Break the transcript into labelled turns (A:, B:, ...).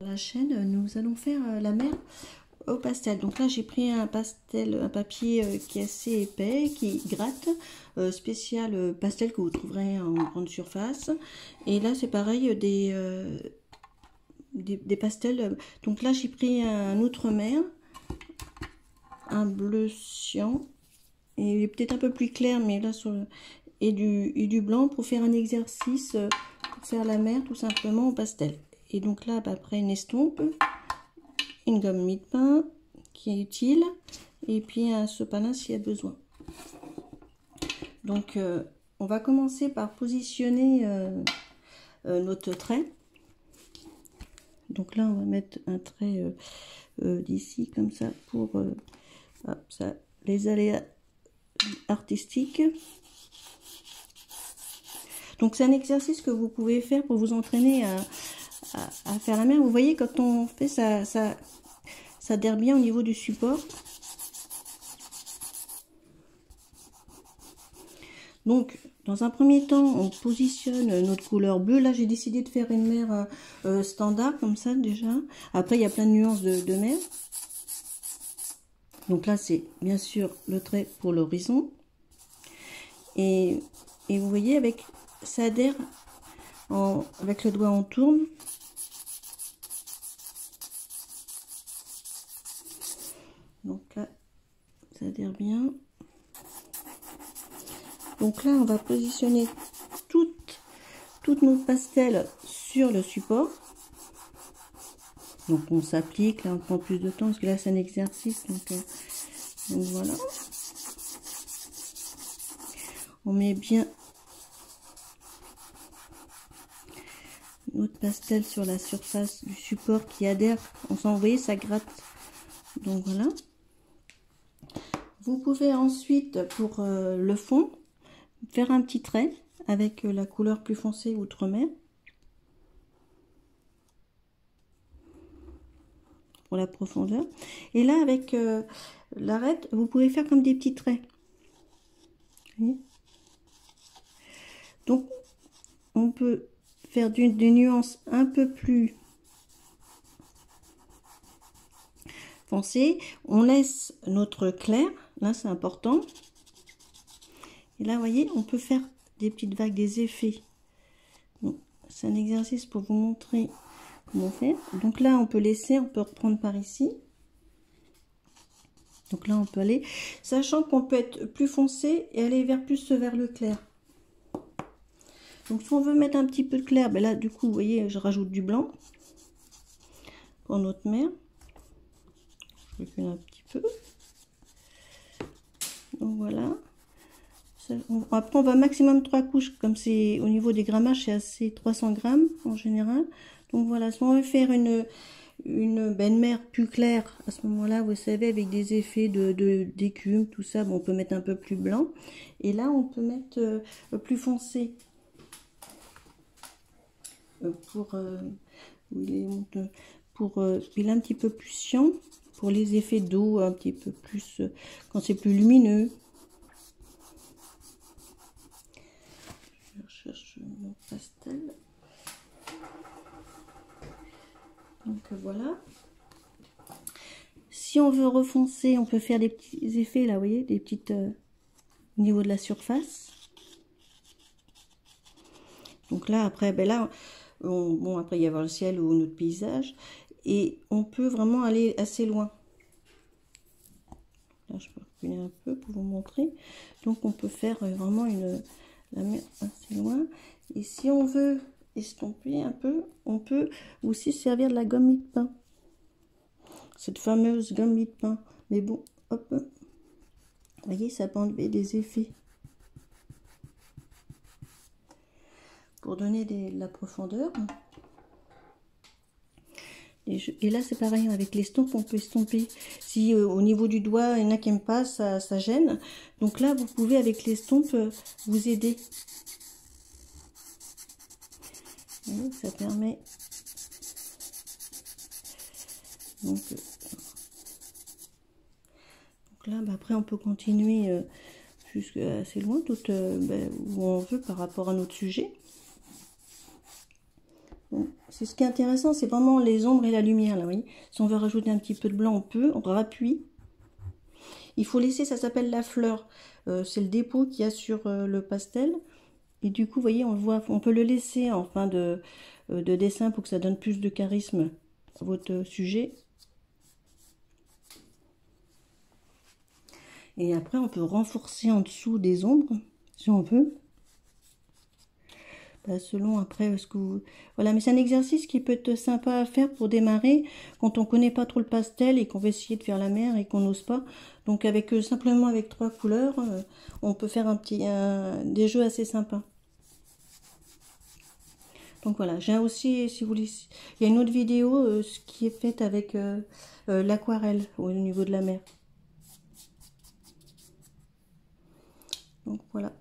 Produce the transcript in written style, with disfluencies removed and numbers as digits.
A: La chaîne, nous allons faire la mer au pastel. Donc là j'ai pris un pastel, un papier qui est assez épais, qui gratte, spécial pastel que vous trouverez en grande surface. Et là c'est pareil, des pastels. Donc là j'ai pris un outre-mer, un bleu cyan, et il est peut-être un peu plus clair, mais là sur le... et du blanc pour faire un exercice, pour faire la mer tout simplement au pastel. Et donc là, après une estompe, une gomme mie-de-pain qui est utile, et puis un sopalin s'il y a besoin. Donc on va commencer par positionner notre trait. Donc là on va mettre un trait d'ici comme ça pour ça, les aléas artistiques. Donc c'est un exercice que vous pouvez faire pour vous entraîner à faire la mer. Vous voyez, quand on fait ça adhère bien au niveau du support. Donc dans un premier temps on positionne notre couleur bleue. Là j'ai décidé de faire une mer standard comme ça déjà. Après il y a plein de nuances de mer. Donc là c'est bien sûr le trait pour l'horizon. Et vous voyez, avec ça adhère, avec le doigt on tourne. Donc là, ça adhère bien. Donc là, on va positionner toutes nos pastels sur le support. Donc on s'applique, là on prend plus de temps parce que là c'est un exercice. Donc voilà. On met bien notre pastel sur la surface du support qui adhère. On sent, vous voyez, ça gratte. Donc voilà. Vous pouvez ensuite, pour le fond, faire un petit trait avec la couleur plus foncée outre-mer. Pour la profondeur. Et là, avec l'arête, vous pouvez faire comme des petits traits. Donc, on peut faire des nuances un peu plus foncées. On laisse notre clair. Là, c'est important. Et là, vous voyez, on peut faire des petites vagues, des effets. C'est un exercice pour vous montrer comment faire. Donc là, on peut laisser, on peut reprendre par ici. Donc là, on peut aller, sachant qu'on peut être plus foncé et aller plus vers le clair. Donc si on veut mettre un petit peu de clair, ben là, du coup, vous voyez, je rajoute du blanc pour notre mer. Je recule un petit peu. Donc voilà. Après, on va maximum 3 couches, comme c'est au niveau des grammages, c'est assez 300 grammes en général. Donc voilà, si on veut faire une mer plus claire, à ce moment-là, vous savez, avec des effets d'écume, tout ça, bon, on peut mettre un peu plus blanc. Et là, on peut mettre plus foncé. Il est un petit peu plus cyan, pour les effets d'eau, un petit peu plus, quand c'est plus lumineux. Je cherche mon pastel. Donc voilà. Si on veut refoncer, on peut faire des petits effets là, vous voyez, des petites au niveau de la surface. Donc là, après, ben là, bon, après il y a le ciel ou notre paysage, et on peut vraiment aller assez loin. Là, je peux reculer un peu pour vous montrer. Donc on peut faire vraiment la mer assez loin. Et si on veut estomper un peu, on peut aussi servir de la gomme mie-de-pain. Cette fameuse gomme mie-de-pain. Mais bon, hop, vous voyez, ça peut enlever des effets. Pour donner de la profondeur. Et là, c'est pareil, avec l'estompe, on peut estomper. Si au niveau du doigt, il y en a qui n'aiment pas, ça gêne. Donc là, vous pouvez, avec l'estompe, vous aider. Vous voyez, ça permet... Donc là, bah, après, on peut continuer jusqu'à assez loin, où on veut par rapport à notre sujet. Donc, c'est ce qui est intéressant, c'est vraiment les ombres et la lumière, là, vous voyez. Si on veut rajouter un petit peu de blanc, on peut, on rappuie. Il faut laisser, ça s'appelle la fleur. C'est le dépôt qu'il y a sur le pastel. Et du coup, vous voyez, on le voit, on peut le laisser en fin de dessin pour que ça donne plus de charisme à votre sujet. Et après, on peut renforcer en dessous des ombres, si on veut. Selon après ce que vous... Voilà, mais c'est un exercice qui peut être sympa à faire pour démarrer quand on connaît pas trop le pastel et qu'on veut essayer de faire la mer et qu'on n'ose pas. Donc avec simplement avec 3 couleurs, on peut faire des jeux assez sympas. Donc voilà, j'ai aussi, si vous voulez, il y a une autre vidéo qui est faite avec l'aquarelle au niveau de la mer. Donc voilà.